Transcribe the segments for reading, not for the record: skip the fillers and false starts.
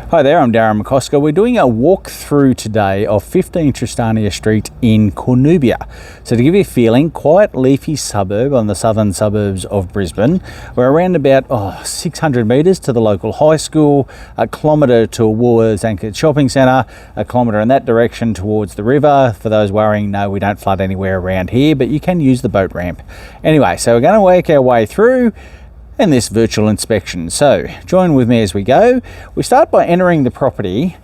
Hi there, I'm Darren McCosker. We're doing a walkthrough today of 15 Tristania Street in Cornubia. So to give you a feeling, quiet leafy suburb on the southern suburbs of Brisbane. We're around about 600 metres to the local high school, a kilometre to a Woolworths anchored shopping centre, a kilometre in that direction towards the river. For those worrying, no, we don't flood anywhere around here, but you can use the boat ramp. Anyway, so we're going to work our way through in this virtual inspection. So join with me as we go. We start by entering the property.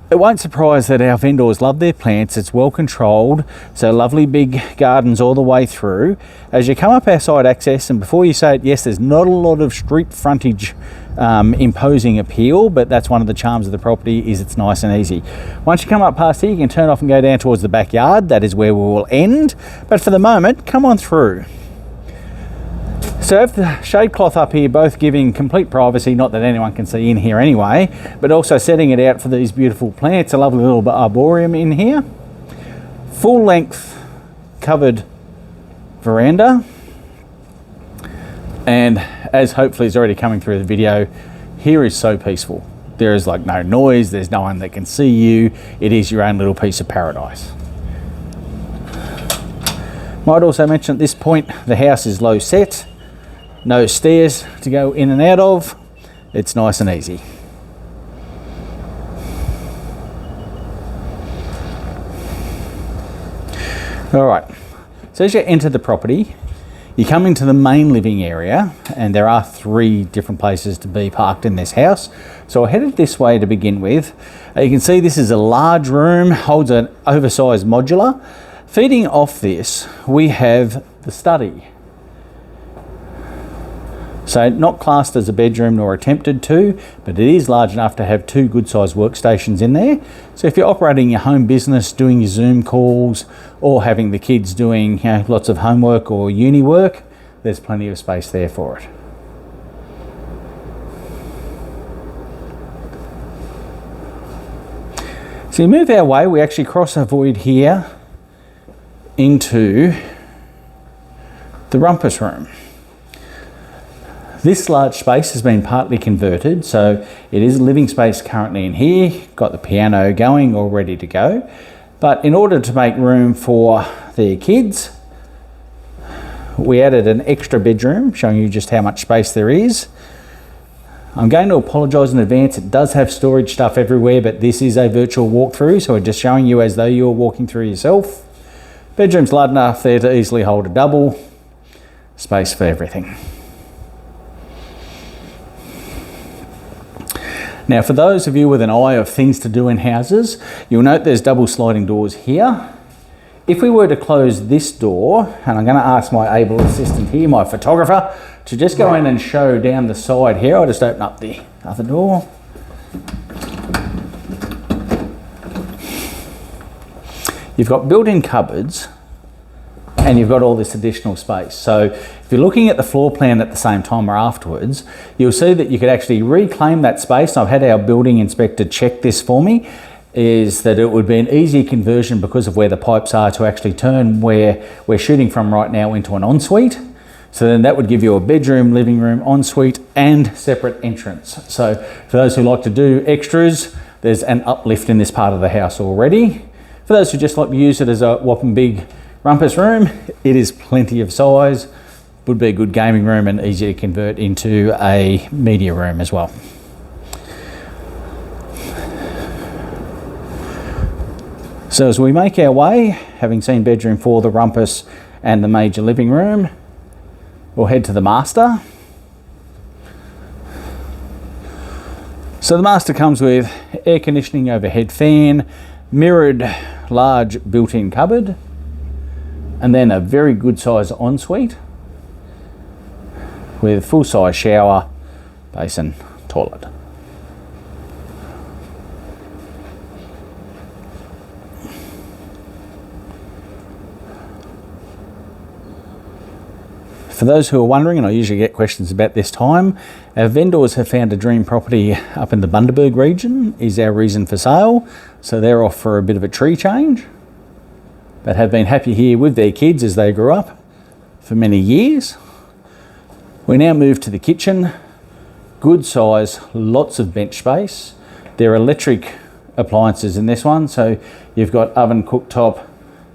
It won't surprise that our vendors love their plants. It's well controlled, so lovely big gardens all the way through. As you come up our side access, and before you say it, yes, there's not a lot of street frontage imposing appeal, but that's one of the charms of the property, is it's nice and easy. Once you come up past here, you can turn off and go down towards the backyard. That is where we will end, but for the moment, come on through. So I have the shade cloth up here, both giving complete privacy, not that anyone can see in here anyway, but also setting it out for these beautiful plants. A lovely little arboretum in here. Full length covered veranda. And as hopefully is already coming through the video, here is so peaceful. There is like no noise, there's no one that can see you. It is your own little piece of paradise. Might also mention at this point, the house is low set. No stairs to go in and out of. It's nice and easy. All right, so as you enter the property, you come into the main living area, and there are 3 different places to be parked in this house. So I headed this way to begin with. You can see this is a large room, holds an oversized modular. Feeding off this, we have the study. So not classed as a bedroom nor attempted to, but it is large enough to have 2 good sized workstations in there. So if you're operating your home business, doing your Zoom calls, or having the kids doing lots of homework or uni work, there's plenty of space there for it. So you move our way, we actually cross a void here into the rumpus room. This large space has been partly converted, so it is living space currently in here. Got the piano going, all ready to go. But in order to make room for the kids, we added an extra bedroom, showing you just how much space there is. I'm going to apologise in advance. It does have storage stuff everywhere, but this is a virtual walkthrough, so we're just showing you as though you're walking through yourself. Bedroom's large enough there to easily hold a double. Space for everything. Now, for those of you with an eye of things to do in houses, you'll note there's double sliding doors here. If we were to close this door, and I'm going to ask my able assistant here, my photographer, to just go in and show down the side here. I'll just open up the other door. You've got built-in cupboards, and you've got all this additional space. So if you're looking at the floor plan at the same time or afterwards, you'll see that you could actually reclaim that space. I've had our building inspector check this for me, is that it would be an easy conversion because of where the pipes are to actually turn where we're shooting from right now into an ensuite. So then that would give you a bedroom, living room, ensuite, and separate entrance. So for those who like to do extras, there's an uplift in this part of the house already. For those who just like to use it as a whopping big rumpus room, it is plenty of size, would be a good gaming room and easy to convert into a media room as well. So as we make our way, having seen bedroom 4, the rumpus and the major living room, we'll head to the master. So the master comes with air conditioning, overhead fan, mirrored large built-in cupboard, and then a very good size ensuite with full size shower, basin, toilet. For those who are wondering, and I usually get questions about this time, our vendors have found a dream property up in the Bundaberg region, is our reason for sale. So they're off for a bit of a tree change, but have been happy here with their kids as they grew up for many years. We now move to the kitchen. Good size, lots of bench space. They're electric appliances in this one, so you've got oven, cooktop,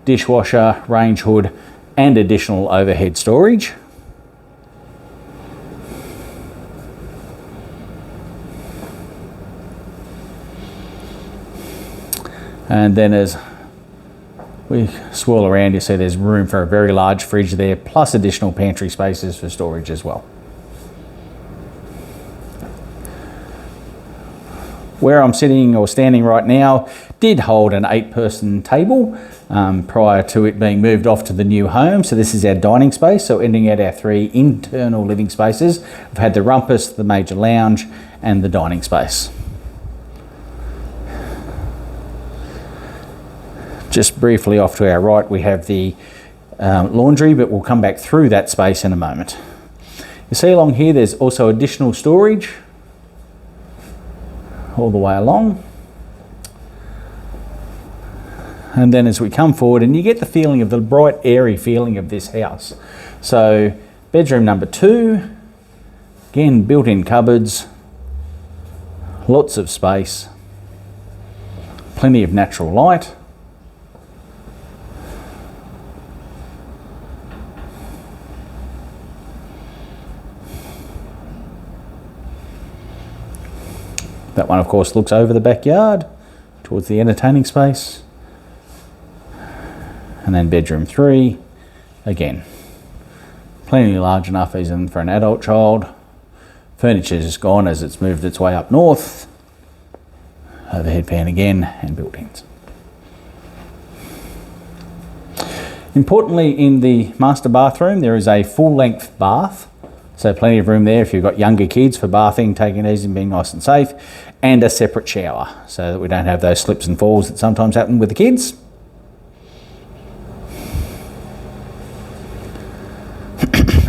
dishwasher, range hood, and additional overhead storage. And then as we swirl around, you see there's room for a very large fridge there, plus additional pantry spaces for storage as well. Where I'm sitting or standing right now did hold an 8-person table prior to it being moved off to the new home. So this is our dining space. So ending at our 3 internal living spaces. We've had the rumpus, the major lounge, and the dining space. Just briefly off to our right, we have the laundry, but we'll come back through that space in a moment. You see along here, there's also additional storage all the way along. And then as we come forward, and you get the feeling of the bright, airy feeling of this house. So bedroom number 2, again, built-in cupboards, lots of space, plenty of natural light. That one, of course, looks over the backyard towards the entertaining space. And then bedroom 3, again, plenty large enough even for an adult child. Furniture is gone as it's moved its way up north. Overhead fan again, and built-ins. Importantly, in the master bathroom, there is a full-length bath. So plenty of room there if you've got younger kids for bathing, taking it easy and being nice and safe, and a separate shower so that we don't have those slips and falls that sometimes happen with the kids.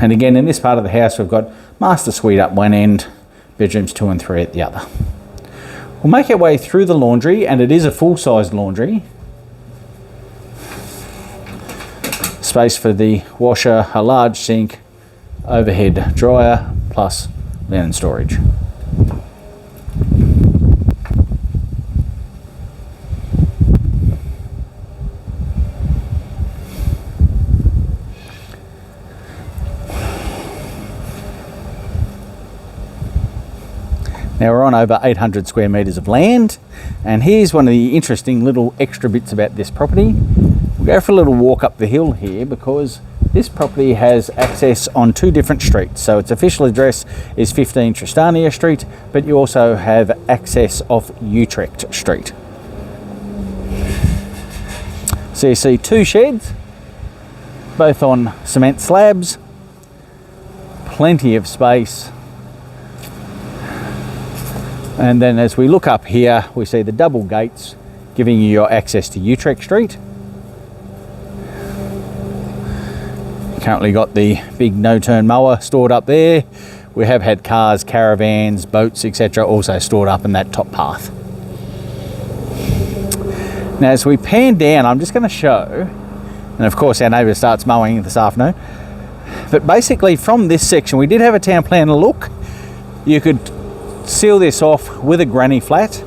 And again, in this part of the house, we've got master suite up one end, bedrooms 2 and 3 at the other. We'll make our way through the laundry, and it is a full-sized laundry. Space for the washer, a large sink, overhead dryer, plus linen storage. Now we're on over 800 square metres of land, and here's one of the interesting little extra bits about this property. We'll go for a little walk up the hill here because this property has access on 2 different streets. So its official address is 15 Tristania Street, but you also have access off Utrecht Street. So you see 2 sheds, both on cement slabs, plenty of space. And then as we look up here, we see the double gates giving you your access to Utrecht Street. Currently got the big no-turn mower stored up there. We have had cars, caravans, boats, etc. also stored up in that top path. Now as we pan down, I'm just going to show, and of course our neighbour starts mowing this afternoon, but basically from this section, we did have a town planner look. You could seal this off with a granny flat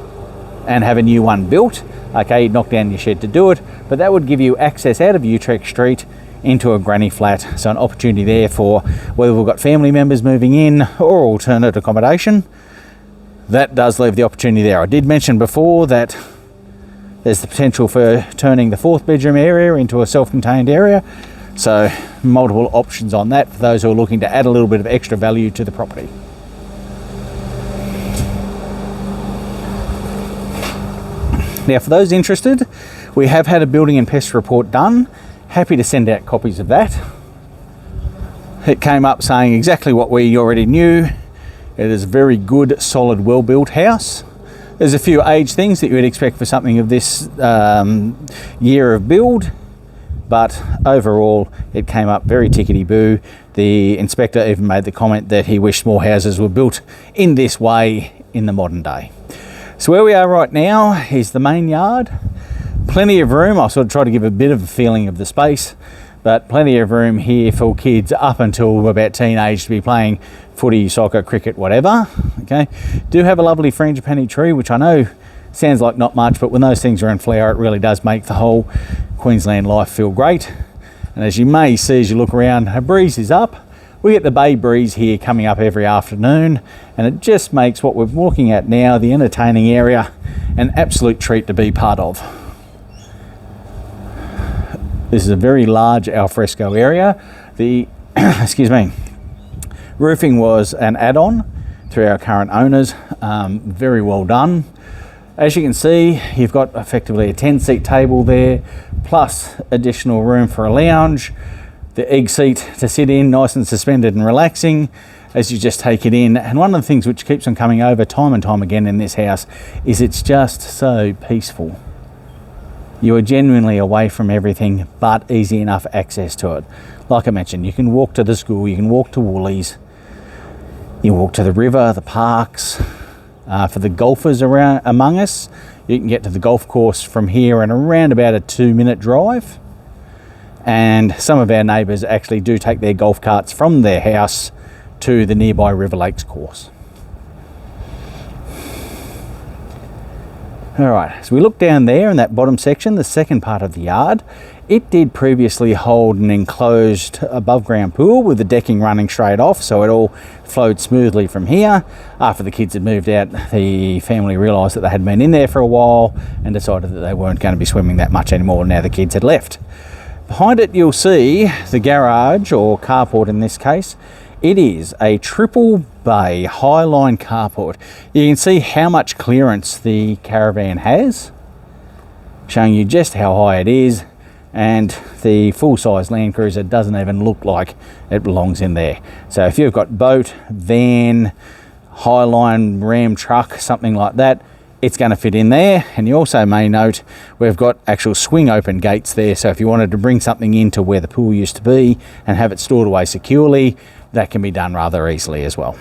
and have a new one built. Okay, you'd knock down your shed to do it, but that would give you access out of Utrecht Street into a granny flat. So an opportunity there for whether we've got family members moving in or alternate accommodation. That does leave the opportunity there. I did mention before that there's the potential for turning the 4th bedroom area into a self-contained area. So multiple options on that for those who are looking to add a little bit of extra value to the property. Now for those interested, we have had a building and pest report done. Happy to send out copies of that. It came up saying exactly what we already knew. It is a very good, solid, well-built house. There's a few age things that you would expect for something of this year of build, but overall it came up very tickety-boo. The inspector even made the comment that he wished more houses were built in this way in the modern day. So where we are right now is the main yard. Plenty of room. I'll sort of try to give a bit of a feeling of the space, but plenty of room here for kids up until about teenage to be playing footy, soccer, cricket, whatever. Okay, do have a lovely frangipani tree, which I know sounds like not much, but when those things are in flower, it really does make the whole Queensland life feel great. And as you may see as you look around, a breeze is up. We get the bay breeze here coming up every afternoon, and it just makes what we're looking at now, the entertaining area, an absolute treat to be part of. This is a very large alfresco area. The excuse me, roofing was an add-on through our current owners. Very well done. As you can see, you've got effectively a 10-seat table there, plus additional room for a lounge. The egg seat to sit in, nice and suspended and relaxing as you just take it in. And one of the things which keeps on coming over time and time again in this house is it's just so peaceful. You are genuinely away from everything, but easy enough access to it. Like I mentioned, you can walk to the school, you can walk to Woolies, you walk to the river, the parks. For the golfers around among us, you can get to the golf course from here in around about a 2-minute drive. And some of our neighbours actually do take their golf carts from their house to the nearby River Lakes course. All right, so we look down there in that bottom section, the second part of the yard. It did previously hold an enclosed above ground pool with the decking running straight off, so it all flowed smoothly from here. After the kids had moved out, the family realised that they had been in there for a while and decided that they weren't going to be swimming that much anymore now the kids had left. Behind it you'll see the garage, or carport in this case. It is a triple bay highline carport. You can see how much clearance the caravan has, showing you just how high it is, and the full-size Land Cruiser doesn't even look like it belongs in there. So if you've got boat, van, highline, Ram truck, something like that, it's going to fit in there. And you also may note we've got actual swing open gates there, so if you wanted to bring something into where the pool used to be and have it stored away securely, that can be done rather easily as well.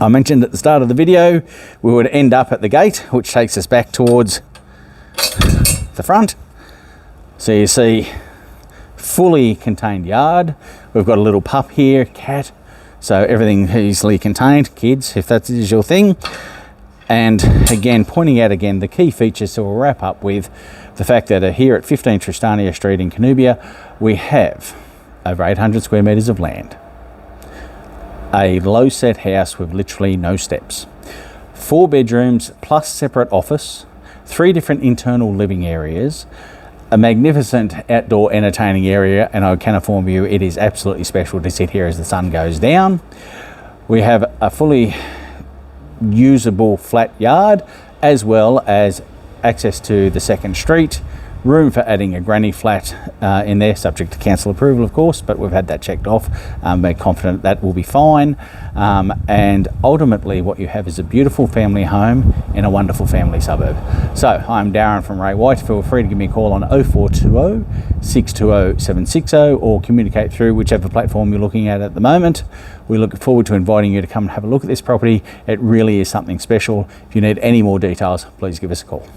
I mentioned at the start of the video we would end up at the gate, which takes us back towards the front. So you see, fully contained yard. We've got a little pup here, cat, so everything easily contained. Kids, if that is your thing. And again, pointing out again the key features, so we'll wrap up with the fact that here at 15 Tristania Street in Cornubia, we have over 800 square metres of land. A low set house with literally no steps. 4 bedrooms plus separate office, 3 different internal living areas, a magnificent outdoor entertaining area, and I can inform you it is absolutely special to sit here as the sun goes down. We have a fully usable flat yard, as well as access to the second street, room for adding a granny flat in there, subject to council approval of course, but we've had that checked off. We're confident that will be fine, and ultimately what you have is a beautiful family home in a wonderful family suburb. So I'm Darren from Ray White. Feel free to give me a call on 0420 620 760 or communicate through whichever platform you're looking at the moment. We look forward to inviting you to come and have a look at this property. It really is something special. If you need any more details, please give us a call.